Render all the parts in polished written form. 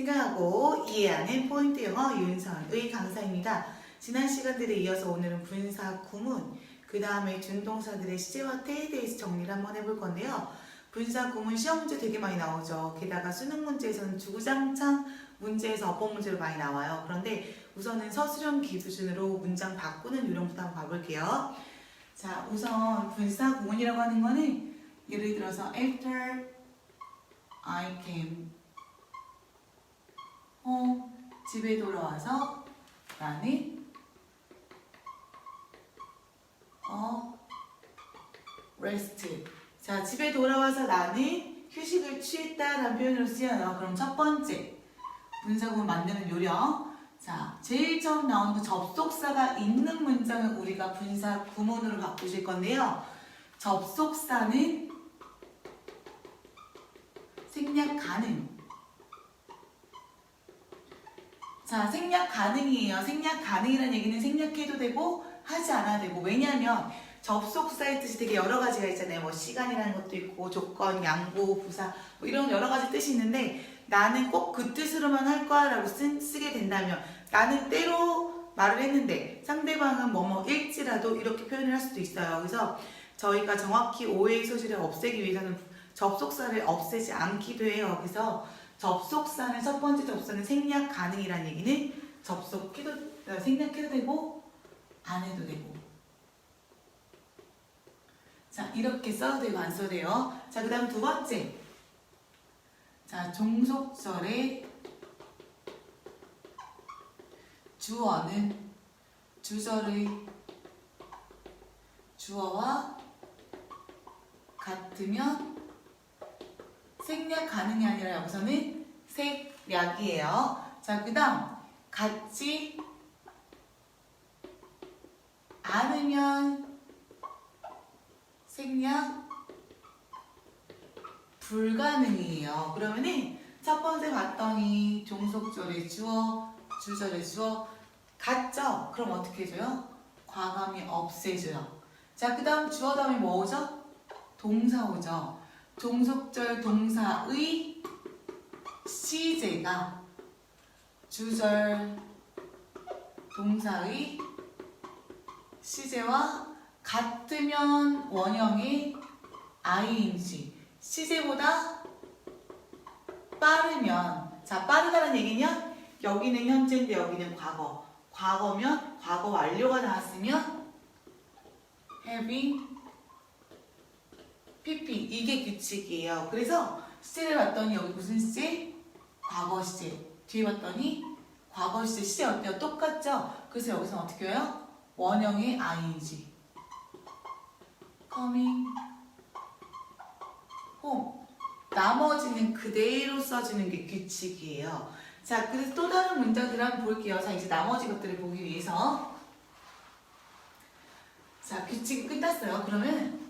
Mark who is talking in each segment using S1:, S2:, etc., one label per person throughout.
S1: 생각하고 이해하는 포인트 영어 윤선의 강사입니다. 지난 시간들에 이어서 오늘은 분사 구문, 그 다음에 준동사들의 시제와 때에 대해서 정리를 한번 해볼 건데요. 분사 구문 시험 문제 되게 많이 나오죠. 게다가 수능 문제에서는 주구장창 문제에서 어법 문제로 많이 나와요. 그런데 우선은 서술형 기준으로 문장 바꾸는 요령부터 한번 봐볼게요. 자, 우선 분사 구문이라고 하는 거는 예를 들어서 after I came home, 집에 돌아와서 나는 rest. 자, 집에 돌아와서 나는 휴식을 취했다라는 표현으로 쓰여요. 그럼 첫 번째 분사구문 만드는 요령. 자, 제일 처음 나오는 접속사가 있는 문장을 우리가 분사 구문으로 바꾸실 건데요. 접속사는 생략 가능. 자, 생략 가능이에요. 생략 가능이라는 얘기는 생략해도 되고 하지 않아도 되고. 왜냐하면 접속사의 뜻이 되게 여러 가지가 있잖아요. 뭐 시간이라는 것도 있고 조건, 양보, 부사 뭐 이런 여러 가지 뜻이 있는데 나는 꼭 그 뜻으로만 할 거야 라고 쓰게 된다면 나는 때로 말을 했는데 상대방은 뭐뭐일지라도 이렇게 표현을 할 수도 있어요. 그래서 저희가 정확히 오해의 소지를 없애기 위해서는 접속사를 없애지 않기도 해요. 그래서 접속사는 첫 번째 접속사는 생략 가능이라는 얘기는 생략해도 되고 안 해도 되고. 자, 이렇게 써도 되고 안 써도 돼요. 자, 그 다음 두 번째. 자, 종속절의 주어는 주절의 주어와 같으면 생략 가능이 아니라 여기서는 생략이에요. 자, 그 다음 같지 않으면 생략 불가능이에요. 그러면은 첫 번째 봤더니 종속절의 주어, 주절의 주어 같죠? 그럼 어떻게 해줘요? 과감히 없애줘요. 자, 그 다음 주어 다음에 뭐 오죠? 동사 오죠. 종속절 동사의 시제가 주절 동사의 시제와 같으면 원형의 ing, 시제보다 빠르면, 자, 빠르다는 얘기는 여기는 현재인데 여기는 과거, 과거면 과거 완료가 나왔으면 having pp, 이게 규칙이에요. 그래서 시제를 봤더니 여기 무슨 시제? 과거 시제. 뒤에 봤더니 과거 시제. 시제 어때요? 똑같죠? 그래서 여기서 어떻게 해요? 원형의 ing coming home. 나머지는 그대로 써주는 게 규칙이에요. 자, 그래서 또 다른 문장들을 한번 볼게요. 자, 이제 나머지 것들을 보기 위해서. 자, 규칙이 끝났어요. 그러면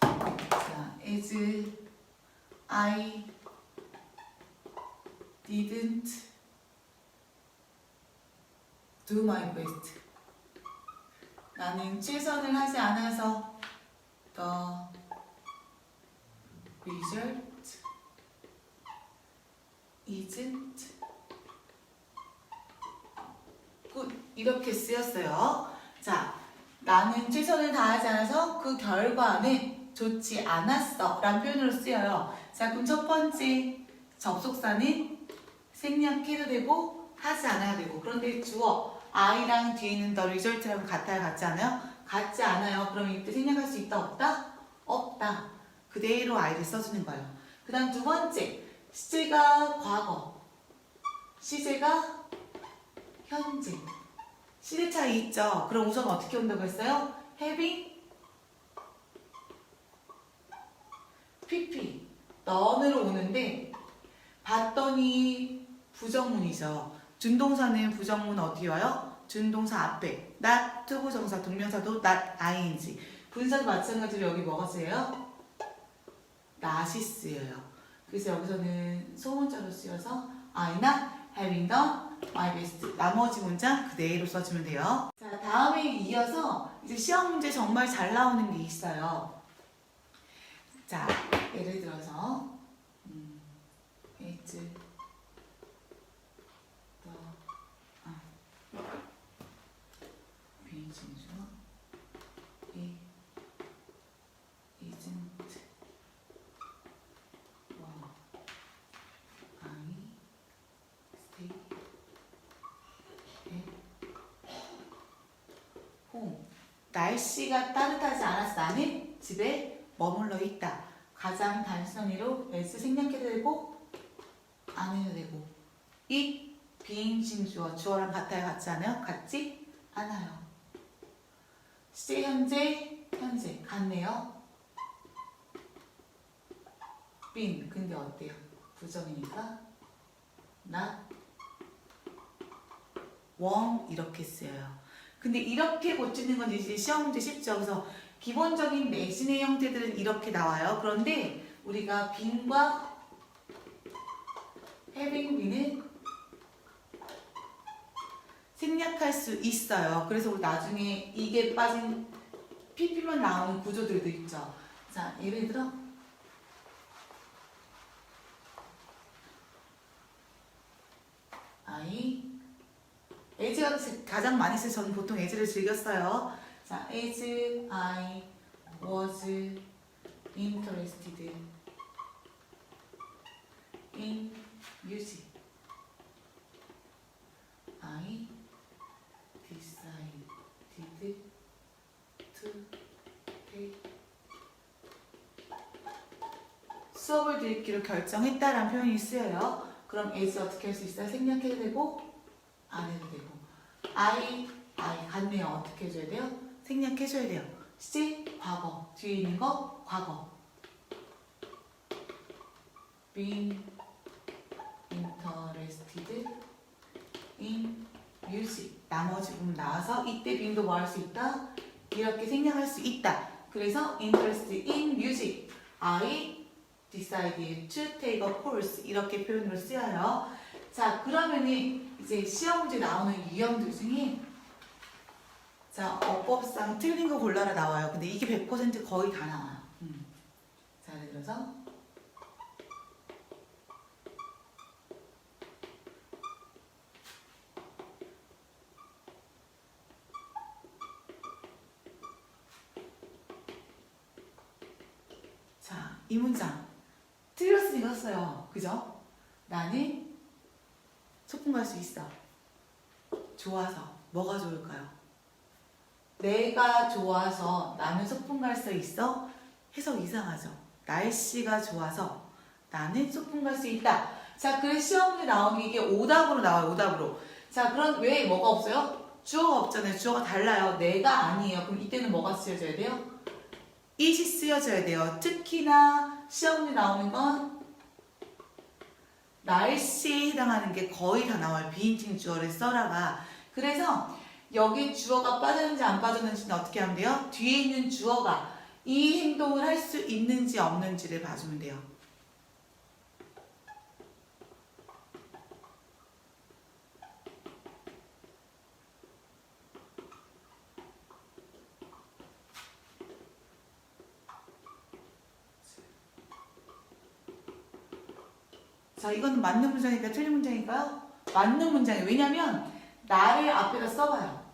S1: 자, as I didn't do my best. 나는 최선을 하지 않아서 the result isn't good. 이렇게 쓰였어요. 자, 나는 최선을 다하지 않아서 그 결과는 좋지 않았어 라는 표현으로 쓰여요. 자, 그럼 첫 번째 접속사는 생략해도 되고 하지 않아야 되고. 그런데 주어 I랑 뒤에 있는 the result랑 같아요? 같지 않아요? 같지 않아요. 그럼 이때 생략할 수 있다? 없다? 없다. 그대로 I를 써주는 거예요. 그 다음 두 번째, 시제가 과거, 시제가 현재. 시제 차이 있죠? 그럼 우선 어떻게 온다고 했어요? having pp, 넌으로 오는데 봤더니 부정문이죠. 준동사는 부정문 어디 와요? 준동사 앞에 not, 투부정사, 동명사도 not, ing. 분사도 마찬가지로 여기 뭐가 쓰여요? not이 쓰여요. 그래서 여기서는 소문자로 쓰여서 I not having done my best. 나머지 문장 그대로 써주면 돼요. 자, 다음에 이어서 이제 시험 문제 정말 잘 나오는 게 있어요. 자, 예를 들어서 is 비인칭주어 이 isn't I stay at home. 날씨가 따뜻하지 않아서 나는 집에 머물러 있다. 가장 단순히로 as 생략해도 되고 안 해도 되고. it 비인칭주어 주어랑 같아요? 같지 않아요? 같지 않아요. 시제 현재 같네요. been 근데 어때요? 부정이니까 not won't 이렇게 쓰여요. 근데 이렇게 고치는 건 이제 시험 문제 쉽죠. 그래서 기본적인 내신의 형태들은 이렇게 나와요. 그런데 우리가 being과 having be는 생략할 수 있어요. 그래서 우리 나중에 이게 빠진 PP만 나오는 구조들도 있죠. 자, 예를 들어 as가 가장 많이 쓰여서 저는 보통 as를 즐겼어요. 자, as I was interested in music, I decided to take 수업을 듣기로 결정했다라는 표현이 쓰여요. 그럼 as 어떻게 할 수 있어요? 생략해도 되고 안 해도 되고. I 같네요. 어떻게 해줘야 돼요? 생략해줘야 돼요. 시제 과거 뒤에 있는 거 과거. being interested in music. 나머지 부분 나와서 이때 being도 뭐 할 수 있다? 이렇게 생략할 수 있다. 그래서 interested in music. I decided to take a course. 이렇게 표현으로 쓰여요. 자, 그러면은 이제 시험 문제 나오는 유형들 중에 자, 어법상 틀린 거 골라라 나와요. 근데 이게 100% 거의 다 나와요. 자, 예를 들어서 자, 이 문장 틀렸으니까 썼어요. 그죠? 나는 소풍 갈 수 있어. 좋아서. 뭐가 좋을까요? 내가 좋아서 나는 소풍 갈 수 있어? 해석 이상하죠. 날씨가 좋아서 나는 소풍 갈 수 있다. 자, 그래서 시험 문제 나오는 게 이게 오답으로 나와요. 오답으로. 자, 그럼 왜 뭐가 없어요? 주어가 없잖아요. 주어가 달라요. 내가 아니에요. 그럼 이때는 뭐가 쓰여져야 돼요? it이 쓰여져야 돼요. 특히나 시험 문제 나오는 건 날씨에 해당하는 게 거의 다 나와요. 비인칭 주어를 써라가. 그래서 여기 주어가 빠졌는지 안 빠졌는지는 어떻게 하면 돼요? 뒤에 있는 주어가 이 행동을 할 수 있는지 없는지를 봐주면 돼요. 자, 이건 맞는 문장일까요? 틀린 문장일까요? 맞는 문장이에요. 왜냐면 나를 앞에다 써봐요.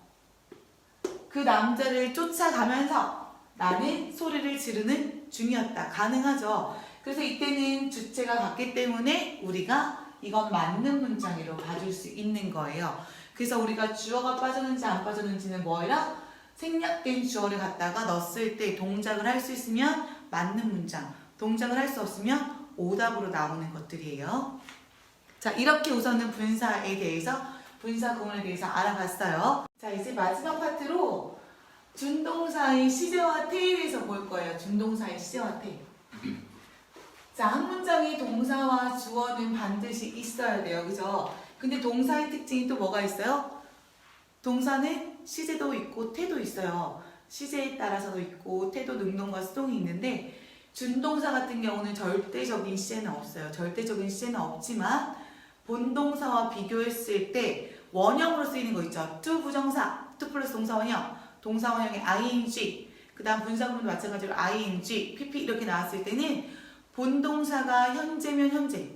S1: 그 남자를 쫓아가면서 나는 소리를 지르는 중이었다. 가능하죠. 그래서 이때는 주체가 같기 때문에 우리가 이건 맞는 문장으로 봐줄 수 있는 거예요. 그래서 우리가 주어가 빠졌는지 안 빠졌는지는 뭐예요? 생략된 주어를 갖다가 넣었을 때 동작을 할 수 있으면 맞는 문장, 동작을 할 수 없으면 오답으로 나오는 것들이에요. 자, 이렇게 우선은 분사에 대해서, 분사 구문에 대해서 알아봤어요. 자, 이제 마지막 파트로 준동사의 시제와 태에 대해서 볼 거예요. 준동사의 시제와 태. 자, 한 문장의 동사와 주어는 반드시 있어야 돼요. 그죠? 근데 동사의 특징이 또 뭐가 있어요? 동사는 시제도 있고 태도 있어요. 시제에 따라서도 있고 태도, 능동과 수동이 있는데 준동사 같은 경우는 절대적인 시제는 없어요. 절대적인 시제는 없지만 본동사와 비교했을 때 원형으로 쓰이는 거 있죠. to 부정사, to 플러스 동사 원형, 동사 원형의 ing, 그 다음 분사구문도 마찬가지로 ing, pp 이렇게 나왔을 때는 본동사가 현재면 현재,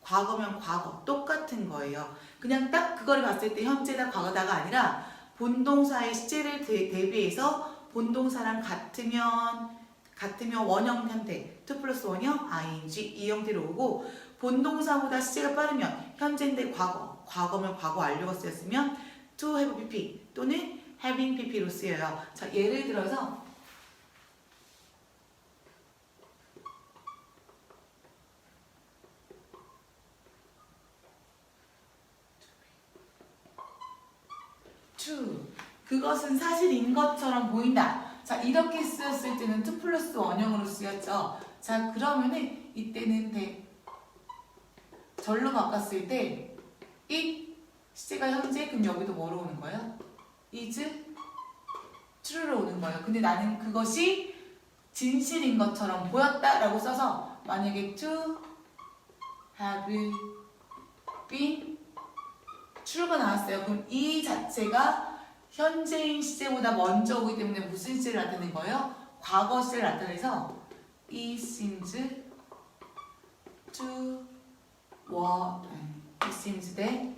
S1: 과거면 과거 똑같은 거예요. 그냥 딱 그걸 봤을 때 현재다 과거다가 아니라 본동사의 시제를 대비해서 본동사랑 같으면 원형 형태 2 플러스 원형 ing 이 형태로 오고 본동사보다 시제가 빠르면 현재인데 과거면 과거 완료가 쓰였으면 to have pp 또는 having pp로 쓰여요. 자, 예를 들어서 to 그것은 사실인 것처럼 보인다. 자, 이렇게 쓰였을 때는 2 플러스 원형으로 쓰였죠. 자, 그러면은 이때는 절로 바꿨을 때 it 시제가 현재 그럼 여기도 뭐로 오는 거예요? is true로 오는 거예요. 근데 나는 그것이 진실인 것처럼 보였다라고 써서 만약에 to have been true가 나왔어요. 그럼 이 자체가 현재인 시제보다 먼저 오기 때문에 무슨 시제를 나타내는 거예요? 과거 시제를 나타내서 it seems that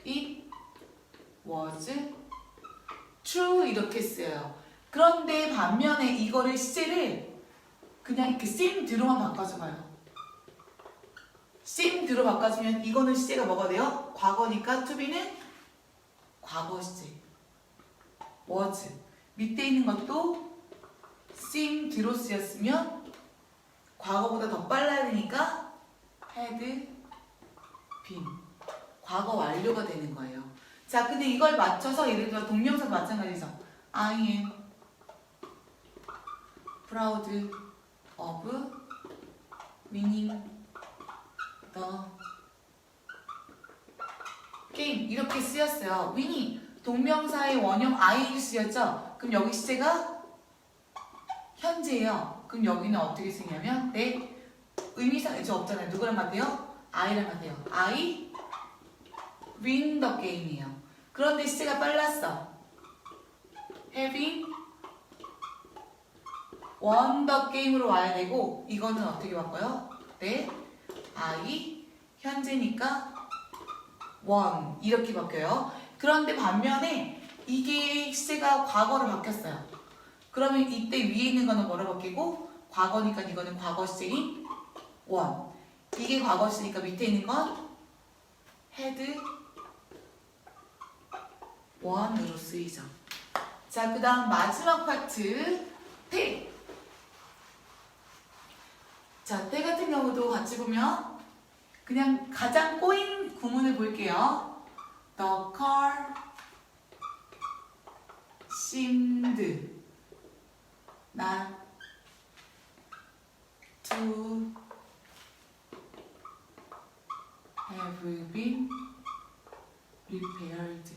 S1: it was true 이렇게 쓰여요. 그런데 반면에 이거를 시제를 그냥 이렇게 seemed로만 바꿔줘봐요. seemed로 바꿔주면 이거는 시제가 뭐가 돼요? 과거니까 to be는 과거 시제 was 밑에 있는 것도 seemed로 쓰였으면 과거보다 더 빨라야 되니까 had been 과거 완료가 되는 거예요. 자, 근데 이걸 맞춰서 예를 들어 동명사도 마찬가지죠. I am proud of winning the game 이렇게 쓰였어요. winning 동명사의 원형 I로 쓰였죠. 그럼 여기 시제가 현재예요. 그럼 여기는 어떻게 쓰냐면 내 의미상 저 없잖아요. 누구랑 같아요? I랑 같아요. I win the game이에요. 그런데 시제가 빨랐어. having won the game으로 와야 되고 이거는 어떻게 바꿔요? 네, I 현재니까 won 이렇게 바뀌어요. 그런데 반면에 이게 시제가 과거로 바뀌었어요. 그러면 이때 위에 있는 거는 뭐로 바뀌고 과거니까 이거는 과거 시제인 won 이게 과거 시제니까 밑에 있는 건 had won으로 쓰이죠. 자, 그 다음 마지막 파트 태. 자, 때 같은 경우도 같이 보면 그냥 가장 꼬인 구문을 볼게요. The car seemed not to have been repaired.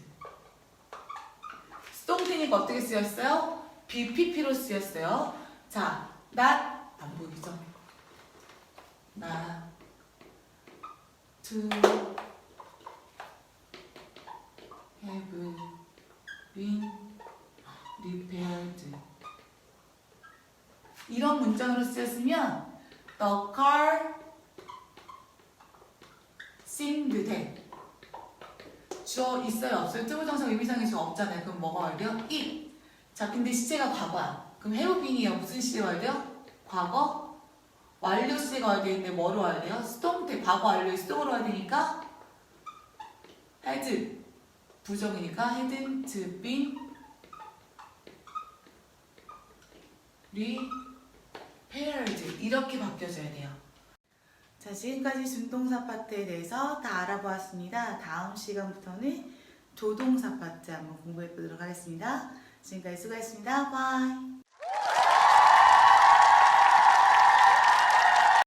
S1: 수동태니까 어떻게 쓰였어요? BPP로 쓰였어요. 자, not 안 보이죠? not to have been repaired. 이런 문장으로 쓰였으면 the car seemed that 주어 있어요 없어요? 투부정사 의미상의 주어 없잖아요. 그럼 뭐가 와야 돼요? it. 자, 근데 시제가 과거야. 그럼 have been이에요. 무슨 시제가 와야 돼요? 과거 완료 시제가 와야 되는데 뭐로 와야 돼요? 수동태 과거 완료의 수동으로 와야 되니까 had 부정이니까 hadn't been repaired 이렇게 바뀌어져야 돼요. 자, 지금까지 준동사 파트에 대해서 다 알아보았습니다. 다음 시간부터는 조동사 파트 한번 공부해 보도록 하겠습니다. 지금까지 수고했습니다. 바이.